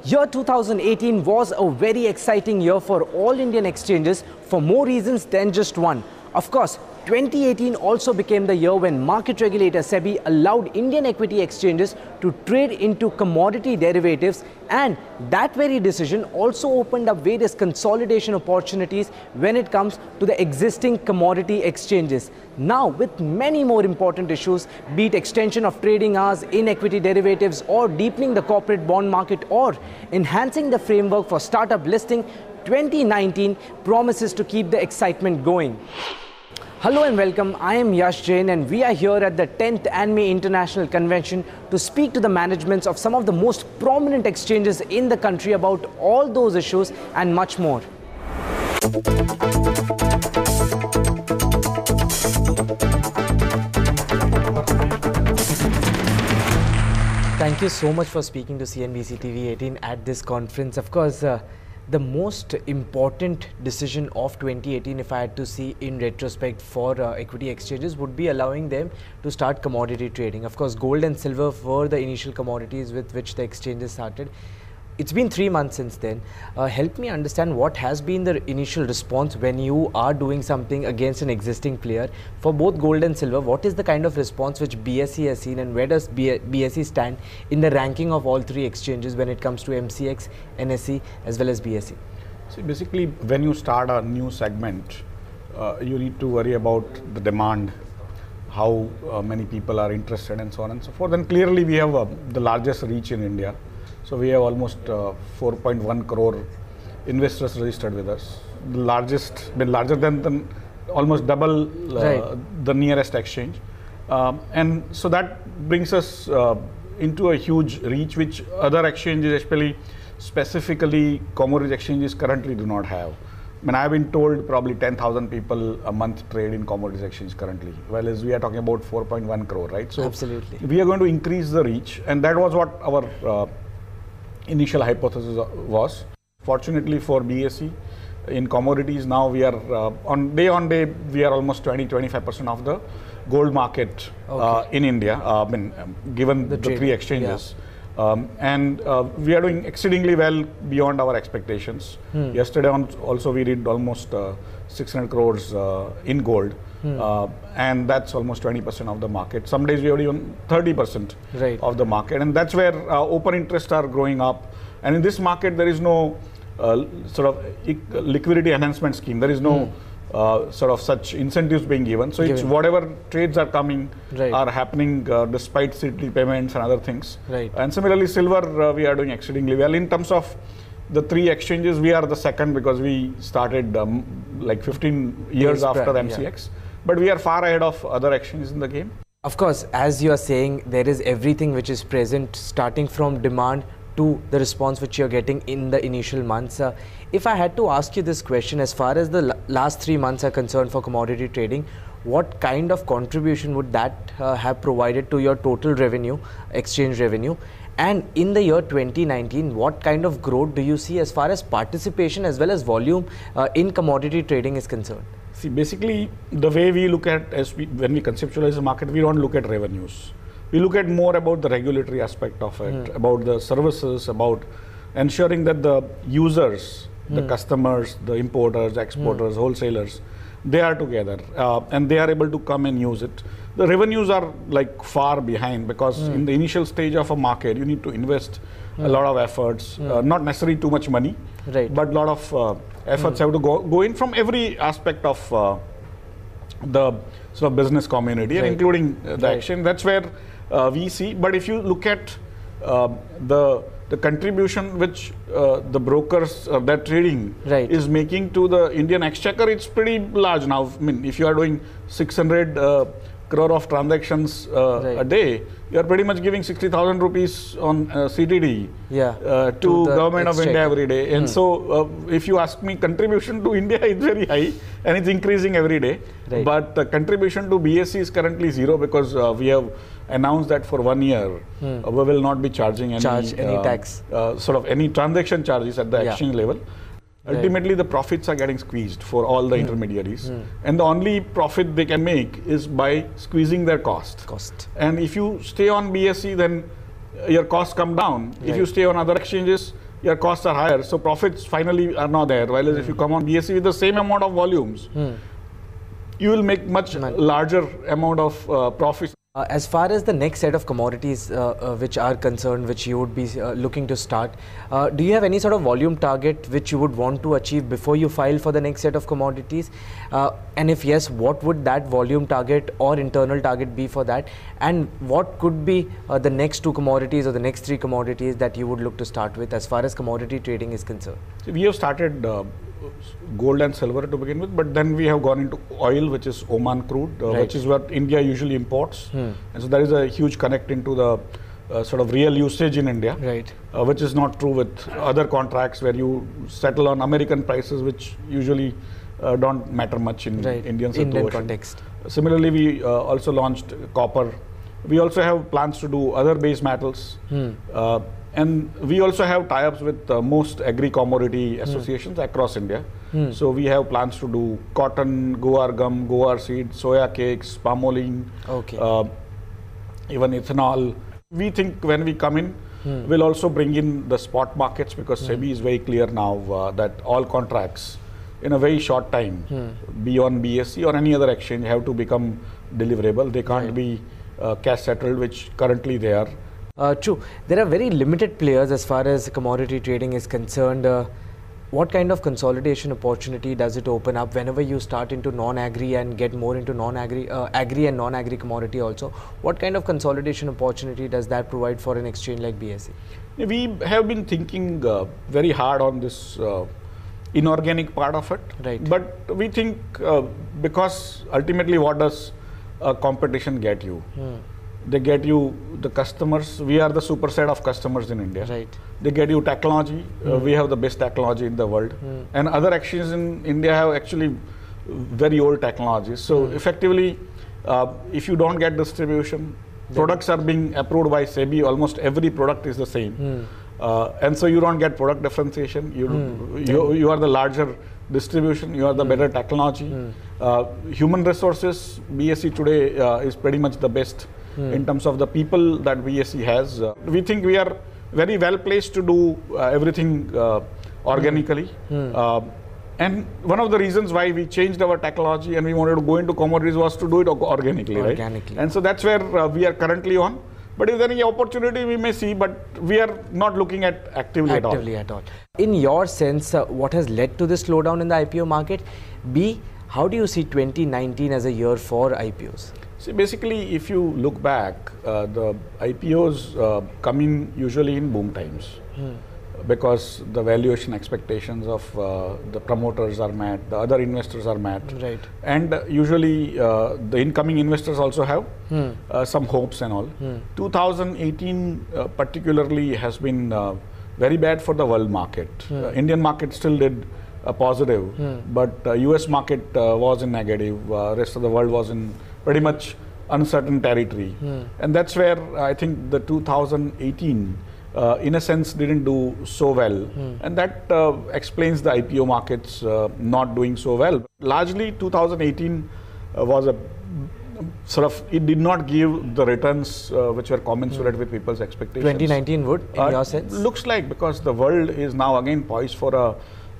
Year 2018 was a very exciting year for all Indian exchanges for more reasons than just one. Of course, 2018 also became the year when market regulator SEBI allowed Indian equity exchanges to trade into commodity derivatives, and that very decision also opened up various consolidation opportunities when it comes to the existing commodity exchanges. Now, with many more important issues, be it extension of trading hours in equity derivatives or deepening the corporate bond market or enhancing the framework for startup listing, 2019 promises to keep the excitement going. Hello and welcome, I am Yash Jain and we are here at the 10th ANME International Convention to speak to the managements of some of the most prominent exchanges in the country about all those issues and much more. Thank you so much for speaking to CNBC TV 18 at this conference. Of course, the most important decision of 2018, if I had to see in retrospect for equity exchanges, would be allowing them to start commodity trading. Of course, gold and silver were the initial commodities with which the exchanges started. It's been 3 months since then. Help me understand what has been the initial response when you are doing something against an existing player. For both gold and silver, what is the kind of response which BSE has seen, and where does BSE stand in the ranking of all three exchanges when it comes to MCX, NSE as well as BSE? See, basically when you start a new segment, you need to worry about the demand, how many people are interested and so on and so forth. And clearly we have the largest reach in India. So we have almost 4.1 crore investors registered with us. The largest, larger than almost double the nearest exchange. And so that brings us into a huge reach which other exchanges, especially specifically commodities exchanges, currently do not have. I mean, I have been told probably 10,000 people a month trade in commodities exchange currently, whereas we are talking about 4.1 crore, right? So absolutely, we are going to increase the reach, and that was what our initial hypothesis was. Fortunately for BSE, in commodities now we are on day we are almost 20-25% of the gold market in India, given the three exchanges. Yeah. And we are doing exceedingly well beyond our expectations. Yesterday also we did almost 600 crores in gold, and that's almost 20% of the market. Some days we have even 30% of the market, and that's where open interests are growing up. And in this market there is no sort of liquidity enhancement scheme. There is no sort of such incentives being given. So it's whatever trades are coming are happening despite city payments and other things. And similarly silver, we are doing exceedingly well. In terms of the three exchanges, we are the second because we started like 15 years after MCX. But we are far ahead of other exchanges in the game. Of course, as you are saying, there is everything which is present, starting from demand to the response which you're getting in the initial months. If I had to ask you this question, as far as the last 3 months are concerned for commodity trading, what kind of contribution would that have provided to your total revenue, exchange revenue? And in the year 2019, what kind of growth do you see as far as participation as well as volume in commodity trading is concerned? See, basically the way we look at, when we conceptualize the market, we don't look at revenues. We look at more about the regulatory aspect of it, about the services, about ensuring that the users, the customers, the importers, exporters, wholesalers, they are together and they are able to come and use it. The revenues are like far behind because in the initial stage of a market, you need to invest a lot of efforts, not necessarily too much money, but a lot of efforts have to go in from every aspect of the sort of business community, and including the exchange. That's where we see. But if you look at the contribution which the brokers that trading is making to the Indian exchequer, it's pretty large now. I mean, if you are doing 600 crore of transactions a day, you are pretty much giving 60,000 rupees on CTD to government of India every day. And so if you ask me, contribution to India is very high and it's increasing every day. But the contribution to BSE is currently zero because we have announced that for 1 year we will not be charging any tax, sort of any transaction charges at the exchange level. Ultimately, the profits are getting squeezed for all the intermediaries, and the only profit they can make is by squeezing their cost. And if you stay on BSE, then your costs come down. If you stay on other exchanges, your costs are higher, so profits finally are not there. While if you come on BSE with the same amount of volumes, you will make much larger amount of profits. As far as the next set of commodities which are concerned, which you would be looking to start, do you have any sort of volume target which you would want to achieve before you file for the next set of commodities? And if yes, what would that volume target or internal target be for that? And what could be the next 2 commodities or the next 3 commodities that you would look to start with as far as commodity trading is concerned? So we have started gold and silver to begin with, but then we have gone into oil, which is Oman crude, which is what India usually imports. And so there is a huge connect into the sort of real usage in India, which is not true with other contracts where you settle on American prices, which usually don't matter much in Indian context. Similarly, we also launched copper. We also have plans to do other base metals. And we also have tie-ups with most agri-commodity associations across India. So we have plans to do cotton, guar gum, guar seed, soya cakes, palm even ethanol. We think when we come in, we'll also bring in the spot markets, because SEBI is very clear now that all contracts in a very short time, be on BSE or any other exchange, have to become deliverable. They can't be cash settled, which currently they are. True. There are very limited players as far as commodity trading is concerned. What kind of consolidation opportunity does it open up whenever you start into non-agri and get more into non-agri, agri and non-agri commodity also? What kind of consolidation opportunity does that provide for an exchange like BSE? We have been thinking very hard on this inorganic part of it. But we think because ultimately what does competition get you? They get you the customers. We are the superset of customers in India. They get you technology. We have the best technology in the world. And other exchanges in India have actually very old technologies. So effectively, if you don't get distribution, products are being approved by SEBI. Almost every product is the same. And so you don't get product differentiation. You are the larger distribution. You are the better technology. Human resources, BSE today is pretty much the best in terms of the people that BSE has. We think we are very well placed to do everything organically. And one of the reasons why we changed our technology and we wanted to go into commodities was to do it organically. And so that's where we are currently on. But if there is any opportunity, we may see, but we are not looking at actively at all. In your sense, what has led to this slowdown in the IPO market? B, how do you see 2019 as a year for IPOs? See, basically, if you look back, the IPOs come in usually in boom times, because the valuation expectations of the promoters are met, the other investors are met, and usually the incoming investors also have some hopes and all. 2018 particularly has been very bad for the world market. Indian market still did positive, but US market was in negative. Rest of the world was in pretty much uncertain territory. And that's where I think the 2018 in a sense didn't do so well. And that explains the IPO markets not doing so well. Largely 2018 was a sort of, it did not give the returns which were commensurate with people's expectations. 2019 would, in your sense? Looks like, because the world is now again poised for a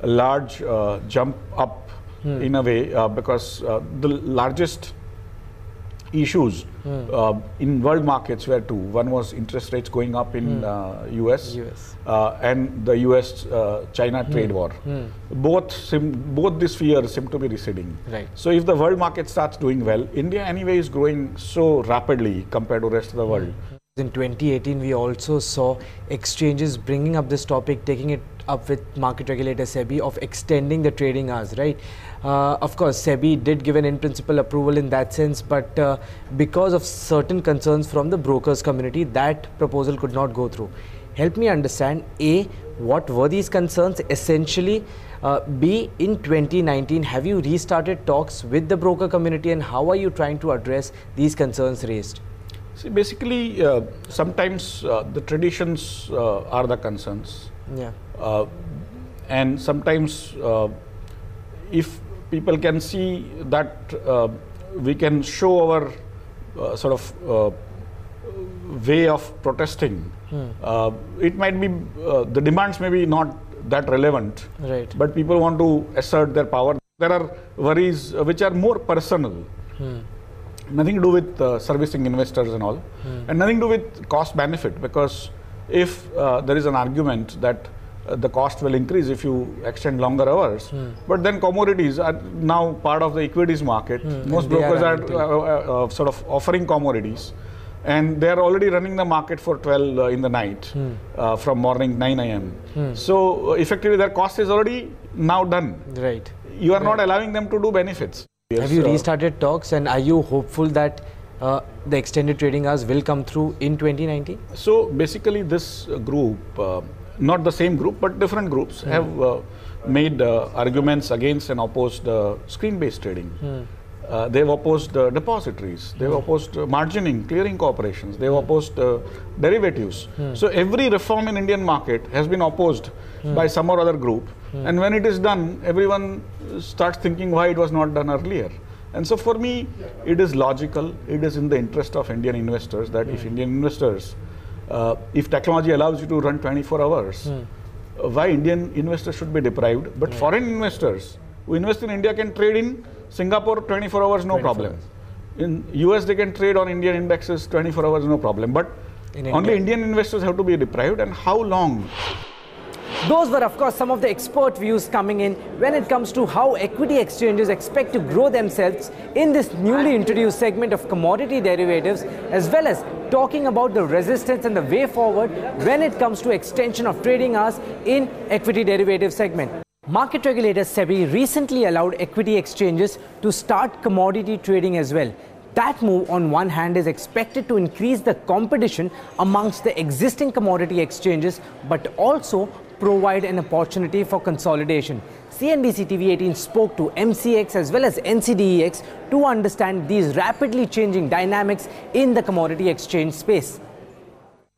large jump up in a way, because the largest issues in world markets were two. One was interest rates going up in US. And the US-China trade war. Both these fears seem to be receding. So if the world market starts doing well, India anyway is growing so rapidly compared to the rest of the world. In 2018, we also saw exchanges bringing up this topic, taking it up with market regulator SEBI of extending the trading hours, right? Of course, SEBI did give an in-principle approval in that sense, but because of certain concerns from the brokers community, that proposal could not go through. Help me understand, A, what were these concerns essentially? B, in 2019, have you restarted talks with the broker community, and how are you trying to address these concerns raised? See, basically, sometimes the traditions are the concerns. And sometimes if people can see that we can show our sort of way of protesting It might be, the demands may be not that relevant, Right. but people want to assert their power. There are worries which are more personal, nothing to do with servicing investors and all, and nothing to do with cost benefit, because if there is an argument that the cost will increase if you extend longer hours, but then commodities are now part of the equities market. Most brokers are sort of offering commodities, and they are already running the market for 12 in the night, from morning 9 a.m. So effectively their cost is already now done. Right. You are not allowing them to do benefits. Have you restarted talks, and are you hopeful that the extended trading hours will come through in 2019? So basically this group, not the same group but different groups, have made arguments against and opposed screen-based trading. They've opposed depositories, they've opposed margining, clearing corporations, they've opposed derivatives. So every reform in Indian market has been opposed by some or other group, and when it is done, everyone starts thinking why it was not done earlier. And so for me, it is logical, it is in the interest of Indian investors that if Indian investors, if technology allows you to run 24 hours, why Indian investors should be deprived, but foreign investors who invest in India can trade in Singapore 24 hours, no problem. In US, they can trade on Indian indexes 24 hours, no problem. But only Indian investors have to be deprived, and how long? Those were, of course, some of the expert views coming in when it comes to how equity exchanges expect to grow themselves in this newly introduced segment of commodity derivatives, as well as talking about the resistance and the way forward when it comes to extension of trading hours in equity derivative segment. Market regulator SEBI recently allowed equity exchanges to start commodity trading as well. That move, on one hand, is expected to increase the competition amongst the existing commodity exchanges, but also provide an opportunity for consolidation. CNBC TV 18 spoke to MCX as well as NCDEX to understand these rapidly changing dynamics in the commodity exchange space.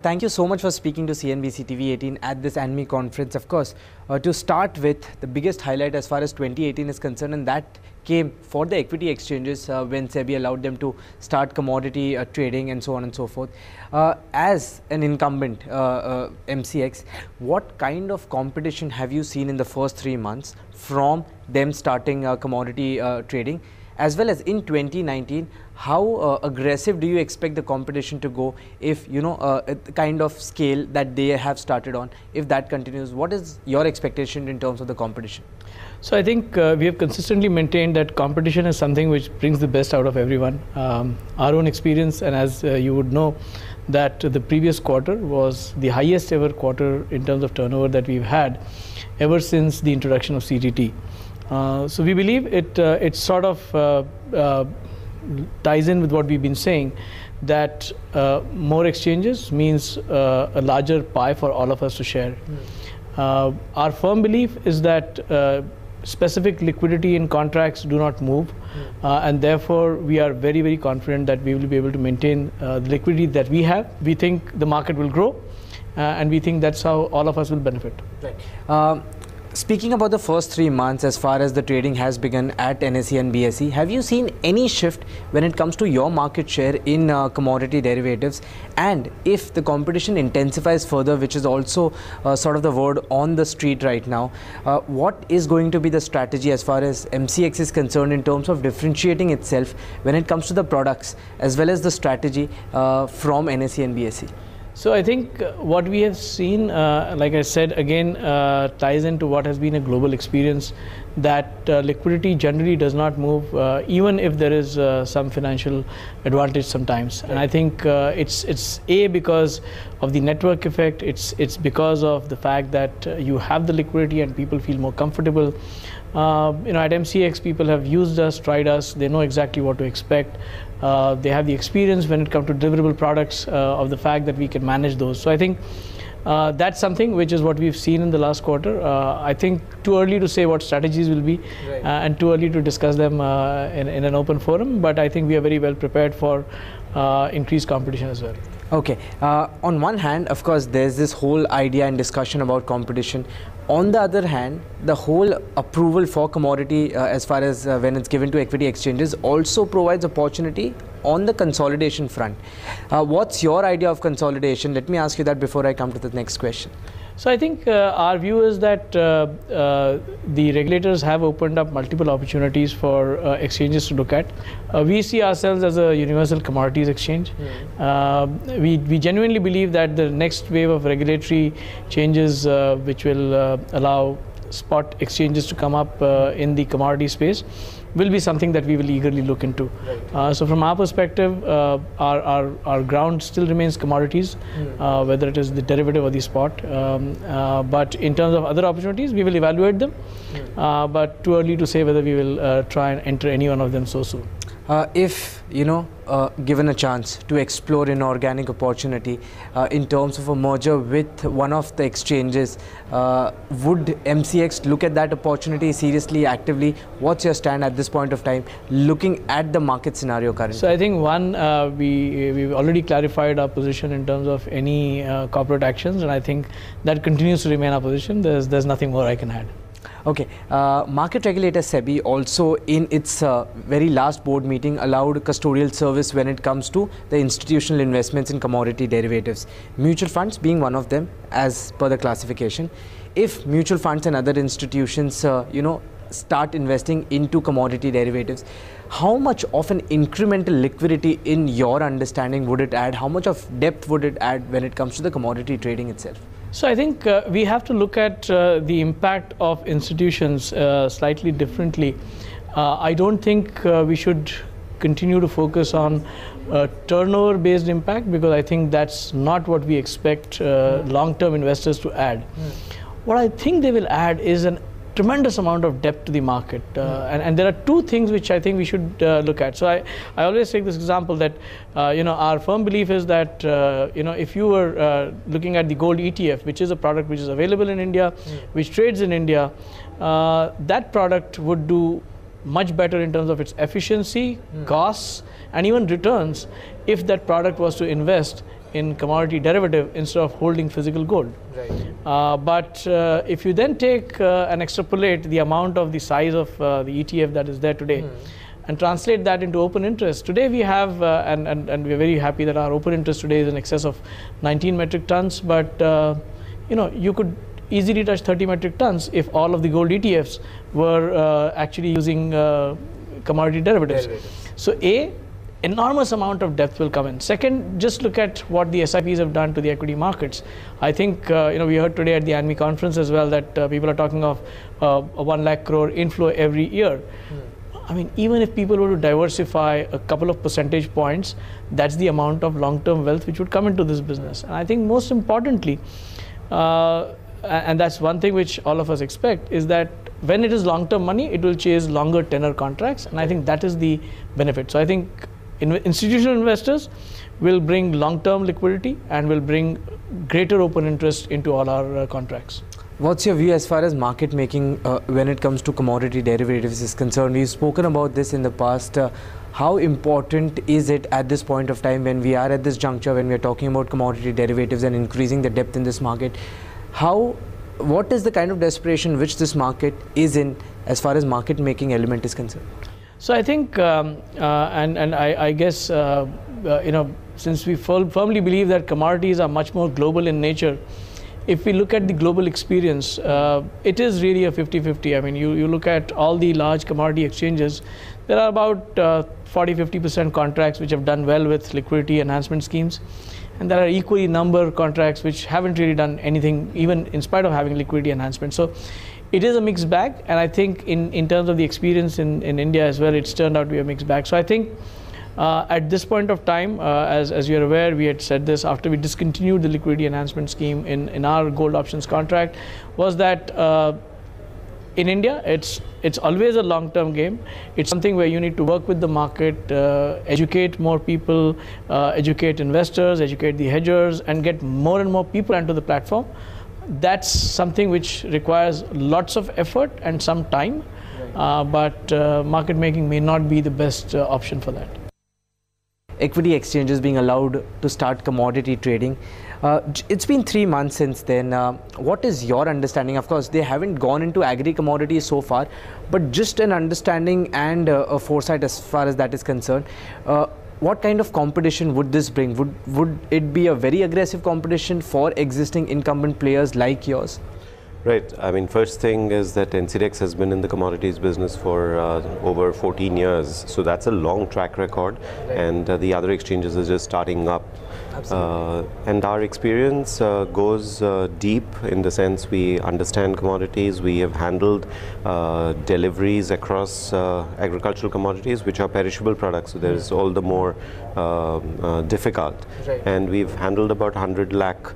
Thank you so much for speaking to CNBC TV 18 at this ANMI conference. Of course, to start with, the biggest highlight as far as 2018 is concerned, and that came for the equity exchanges when SEBI allowed them to start commodity trading and so on and so forth. As an incumbent MCX, what kind of competition have you seen in the first 3 months from them starting commodity trading? As well as in 2019, how aggressive do you expect the competition to go if, you know, the kind of scale that they have started on, if that continues? What is your expectation in terms of the competition? So I think we have consistently maintained that competition is something which brings the best out of everyone. Our own experience, and as you would know, that the previous quarter was the highest ever quarter in terms of turnover that we've had ever since the introduction of CTT. So we believe it sort of ties in with what we've been saying, that more exchanges means a larger pie for all of us to share. Our firm belief is that specific liquidity in contracts do not move, and therefore we are very, very confident that we will be able to maintain the liquidity that we have. We think the market will grow, and we think that's how all of us will benefit. Right. Speaking about the first 3 months as far as the trading has begun at NSE and BSE, have you seen any shift when it comes to your market share in commodity derivatives? And if the competition intensifies further, which is also sort of the word on the street right now, what is going to be the strategy as far as MCX is concerned in terms of differentiating itself when it comes to the products as well as the strategy from NSE and BSE? So I think what we have seen, like I said, again, ties into what has been a global experience, that liquidity generally does not move, even if there is some financial advantage sometimes. And I think it's A, because of the network effect, it's because of the fact that you have the liquidity and people feel more comfortable. You know, at MCX, people have used us, tried us, they know exactly what to expect. They have the experience when it comes to deliverable products of the fact that we can manage those. So I think that's something which is what we've seen in the last quarter. I think too early to say what strategies will be, right, and too early to discuss them in an open forum, but I think we are very well prepared for increased competition as well. Okay. On one hand, of course, there's this whole idea and discussion about competition. On the other hand, the whole approval for commodity as far as when it's given to equity exchanges also provides opportunity on the consolidation front. What's your idea of consolidation? Let me ask you that before I come to the next question. So I think our view is that the regulators have opened up multiple opportunities for exchanges to look at. We see ourselves as a universal commodities exchange. We genuinely believe that the next wave of regulatory changes which will allow spot exchanges to come up in the commodity space will be something that we will eagerly look into. So from our perspective, our ground still remains commodities, whether it is the derivative or the spot. But in terms of other opportunities, we will evaluate them. But too early to say whether we will try and enter any one of them so soon. If given a chance to explore inorganic opportunity in terms of a merger with one of the exchanges, would MCX look at that opportunity seriously, actively? What's your stand at this point of time, looking at the market scenario currently? So I think one, we've already clarified our position in terms of any corporate actions, and I think that continues to remain our position. There's nothing more I can add. Okay, market regulator SEBI also in its very last board meeting allowed custodial service when it comes to the institutional investments in commodity derivatives, mutual funds being one of them as per the classification. If mutual funds and other institutions start investing into commodity derivatives, how much of an incremental liquidity in your understanding would it add? How much of depth would it add when it comes to the commodity trading itself? So I think we have to look at the impact of institutions slightly differently. I don't think we should continue to focus on turnover based impact, because I think that's not what we expect long-term investors to add. What I think they will add is an tremendous amount of depth to the market, and there are two things which I think we should look at. So I always take this example that our firm belief is that if you were looking at the gold ETF, which is a product which is available in India, which trades in India, that product would do much better in terms of its efficiency, costs, and even returns if that product was to invest in commodity derivative instead of holding physical gold. Right. But if you then take and extrapolate the amount of the size of the ETF that is there today, and translate that into open interest, today we have, and we're very happy that our open interest today is in excess of 19 metric tons, but you could easily touch 30 metric tons if all of the gold ETFs were actually using commodity derivatives. So enormous amount of depth will come in. Second, just look at what the SIPs have done to the equity markets. I think we heard today at the ANMI conference as well that people are talking of a 1 lakh crore inflow every year. I mean, even if people were to diversify a couple of percentage points, that's the amount of long-term wealth which would come into this business. And I think most importantly, and that's one thing which all of us expect, is that when it is long-term money, it will chase longer tenor contracts, and I think that is the benefit. So I think institutional investors will bring long-term liquidity and will bring greater open interest into all our contracts. What's your view as far as market making when it comes to commodity derivatives is concerned? We've spoken about this in the past. How important is it at this point of time when we are at this juncture, when we are talking about commodity derivatives and increasing the depth in this market? What is the kind of desperation which this market is in as far as market making element is concerned? So I think, I guess, since we firmly believe that commodities are much more global in nature, if we look at the global experience, it is really a 50-50. I mean, you look at all the large commodity exchanges, there are about 40-50% contracts which have done well with liquidity enhancement schemes. And there are equally number of contracts which haven't really done anything, even in spite of having liquidity enhancement. So it is a mixed bag, and I think in terms of the experience in India as well, it's turned out to be a mixed bag. So I think at this point of time, as you're aware, we had said this after we discontinued the liquidity enhancement scheme in our gold options contract, was that in India, it's always a long-term game. It's something where you need to work with the market, educate more people, educate investors, educate the hedgers, and get more and more people onto the platform. That's something which requires lots of effort and some time, but market making may not be the best option for that. equity exchanges being allowed to start commodity trading. It's been 3 months since then. What is your understanding? Of course, they haven't gone into agri-commodities so far, but just an understanding and a foresight as far as that is concerned. What kind of competition would this bring? Would it be a very aggressive competition for existing incumbent players like yours? Right. I mean, first thing is that NCDEX has been in the commodities business for over 14 years. So that's a long track record. Right. And the other exchanges are just starting up. And our experience goes deep in the sense we understand commodities. We have handled deliveries across agricultural commodities, which are perishable products. So there's all the more difficult. Right. And we've handled about 100 lakh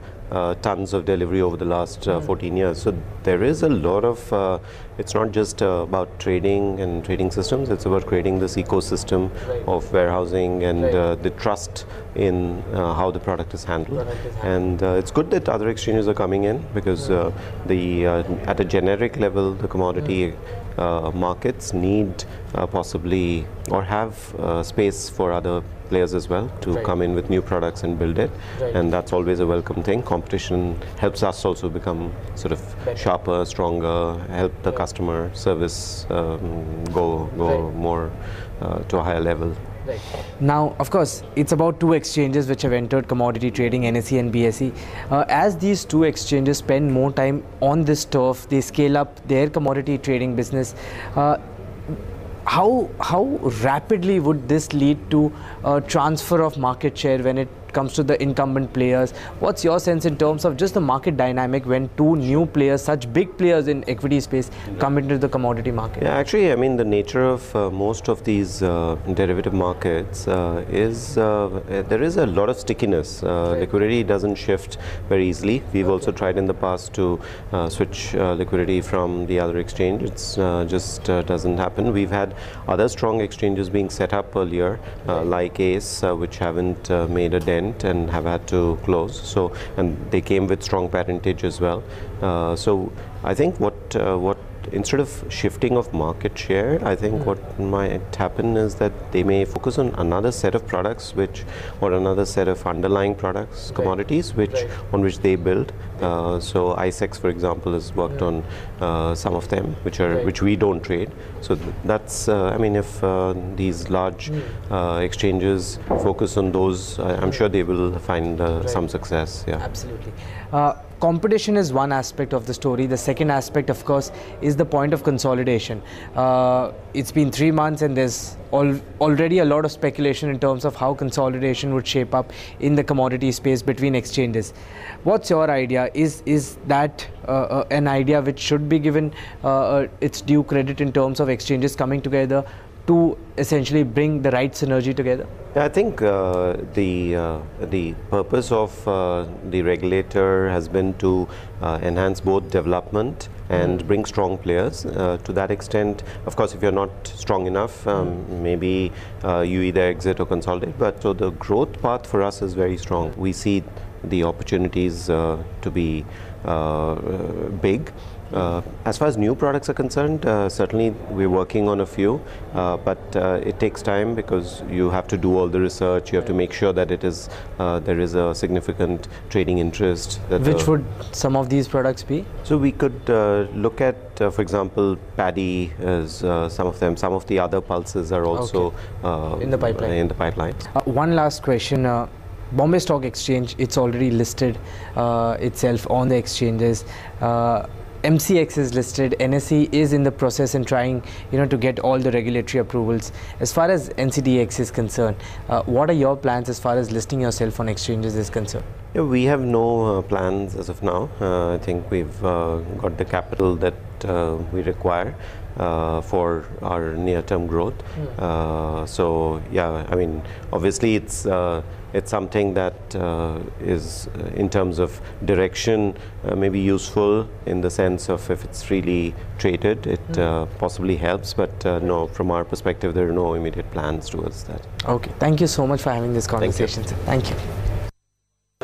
tons of delivery over the last 14 years. So there is a lot of, it's not just about trading and trading systems, it's about creating this ecosystem of warehousing and the trust in how the product is handled. And it's good that other exchanges are coming in because at a generic level, the commodity markets need possibly or have space for other players as well to come in with new products and build it, and that's always a welcome thing. Competition helps us also become sort of sharper, stronger, help the customer service go more to a higher level. Right. Now, of course, it's about 2 exchanges which have entered commodity trading, NSE and BSE. As these 2 exchanges spend more time on this turf, they scale up their commodity trading business. How rapidly would this lead to a transfer of market share when it comes to the incumbent players? What's your sense in terms of just the market dynamic when 2 new players, such big players in equity space, come into the commodity market? Yeah, actually, I mean, the nature of most of these derivative markets is there is a lot of stickiness. Liquidity doesn't shift very easily. We've also tried in the past to switch liquidity from the other exchange. It's just doesn't happen. We've had other strong exchanges being set up earlier, like ACE, which haven't made a dent and have had to close. So, and they came with strong parentage as well. So I think what instead of shifting of market share, I think what might happen is that they may focus on another set of products, or another set of underlying products, commodities, on which they build. So ICEX, for example, has worked on some of them, which we don't trade. So that's, I mean, if these large exchanges focus on those, I'm sure they will find some success. Yeah, absolutely. Competition is one aspect of the story. The second aspect, of course, is the point of consolidation. It's been 3 months and there's already a lot of speculation in terms of how consolidation would shape up in the commodity space between exchanges. What's your idea? Is that an idea which should be given its due credit in terms of exchanges coming together to essentially bring the right synergy together? Yeah, I think the purpose of the regulator has been to enhance both development and bring strong players. To that extent, of course, if you're not strong enough, maybe you either exit or consolidate. But so the growth path for us is very strong. We see the opportunities to be big. As far as new products are concerned, certainly we're working on a few, but it takes time because you have to do all the research. You have to make sure that it is there is a significant trading interest. Which would some of these products be? So we could look at, for example, paddy as some of them. Some of the other pulses are also in the pipeline. One last question. Bombay Stock Exchange, it's already listed itself on the exchanges. MCX is listed, NSE is in the process and trying, to get all the regulatory approvals. As far as NCDEX is concerned, what are your plans as far as listing yourself on exchanges is concerned? Yeah, we have no plans as of now. I think we've got the capital that we require for our near-term growth. So yeah, I mean, obviously it's something that is, in terms of direction, maybe useful in the sense of if it's freely traded, it possibly helps. But no, from our perspective, there are no immediate plans towards that. Okay, thank you so much for having this conversation. Thank you.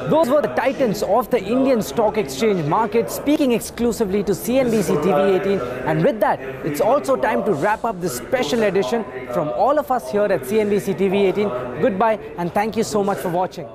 Those were the titans of the Indian stock exchange market speaking exclusively to CNBC TV 18. And with that, it's also time to wrap up this special edition from all of us here at CNBC TV 18. Goodbye and thank you so much for watching.